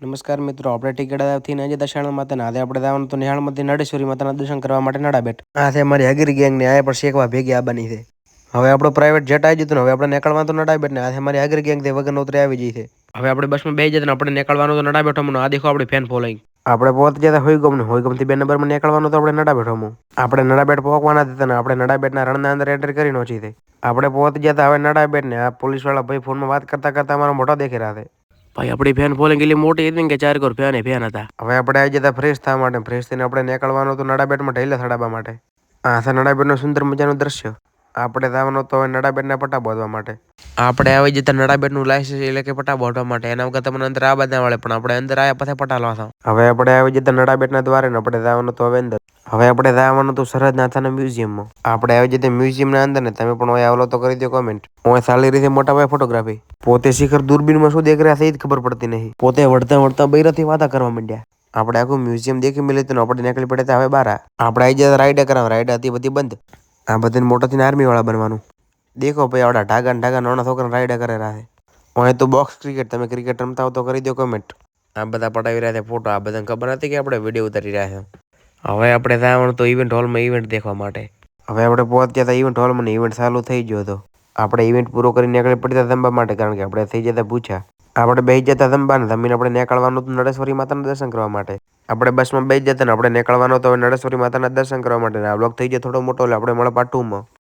નમસ્કાર મિત્રો, આપણે ટિકિટથી આજે દશાણા માતાના આજે આપણે જવાનું તો નિહાળમાંથી નડેશ્વરી માતાના દર્શન કરવા માટે નડાબેટ. આ છે અમારી હગીરી ગેંગની આ પણ શેકવા ભેગી આવવાની છે. હવે આપણો પ્રાઇવેટ જેટ આવી જતું ને હવે આપણે નીકળવાનું તો નડાબેટ ને આ છે અમારી હગીરી ગેંગ વગર ઉતરી આવી જઈ છે. હવે આપણે બસમાં બેસી જતા ને આપણે નીકળવાનું તો નડાબેટ હમણાં આ દેખો આપણી ફેન ફોલોઈંગ. આપણે પહોંચ જતા હોયગમથી 2 નંબરમાં નીકળવાનું તો આપણે નડાબેટ હમું. આપણે નડાબેટ પહોંચવાના હતા ને આપણે નડાબેટના રણના અંદર એન્ટ્રી કરી નોચી છે. આપણે પહોંચ જતા હવે નડાબેટ ને આ પોલીસવાળા ભાઈ ફોનમાં વાત કરતા કરતા અમારા મોઢા દેખી રહ્યા છે. ભાઈ આપણી ફેન ફોલોઈંગ એટલી મોટી હતી કે 4 ફેન હતા. હવે આપણે આવી જતા ફ્રેશ થવા માટે ફ્રેશ થઈને આપણે નીકળવાનું તો નડાબેટમાં ઢૈલા ચડાવવા માટે. આ છે નડાબેટનું સુંદર મજાનું દ્રશ્ય. આપણે જવાનું તો હવે નડાબેટના પટ્ટા બાંધવા માટે. આપણે આવી જતા નડાબેટનું લાયસન્સ એટલે કે પટ્ટા બાંધવા માટે એના વગર તમને અંદર આ બધા વાળે પણ આપણે અંદર આવ્યા પછી પટ્ટા લાવતા. હવે આપણે આવી જતા નડાબેટના દ્વારે ને આપણે જવાનું તો હવે અંદર. હવે આપણે જવાનું તો સરહદનાથાના મ્યુઝિયમમાં. આપણે આવી જતા મ્યુઝિયમના અંદર ને તમે પણ હોય આવલો તો કરી દો કોમેન્ટ. હું ચાલી રહી છે મોટા ભાઈ ફોટોગ્રાફી. પોતે શિખર દૂરબીનમાં શું દેખ રહ્યા છે એ જ ખબર પડતી નહીં. પોતે વળતા વળતા બૈરાથી વાતા કરવા માંડ્યા. આપણે આખું મ્યુઝિયમ દેખી મળ્યું હતું આપણે નીકળી પડ્યા હવે બહાર. આપણે આવી જતા રાઈડ કરાવ રાઈડ હતી બધી બંધ. આ બધાને મોટાથી આર્મીવાળા બનવાનું. દેખો ભાઈ આવડા ઢાગા નાના છોકરા રાઈડ કરે રહ્યા છે. અહીં તો બોક્સ ક્રિકેટ તમે ક્રિકેટ રમતા હો તો કરી દો કોમેન્ટ. આ બધા પડાવી રહ્યા છે ફોટો. આ બધાને ખબર હતી કે આપણે વિડીયો ઉતારી રહ્યા છે. હવે આપણે જવાનું તો ઇવેન્ટ હોલમાં ઇવેન્ટ દેખવા માટે. હવે આપણે પહોંચ્યા હતા ઇવેન્ટ હોલમાં ઇવેન્ટ ચાલુ થઈ ગયો હતો. આપણે ઇવેન્ટ પૂરો કરીને નીકળી પડતા જમવા માટે કારણ કે આપણે થઈ જતા પૂછ્યા. આપણે બેસી જતા જમવાને જમીને આપણે નીકળવાનું હતું નડેશ્વરી માતાના દર્શન કરવા માટે. આપણે બસમાં બેસી જતા ને આપણે નીકળવાનું તો નડેશ્વરી માતાના દર્શન કરવા માટે. આ બ્લોગ થઈ જાય થોડો મોટો એટલે આપણે મળે પાર્ટ 2માં.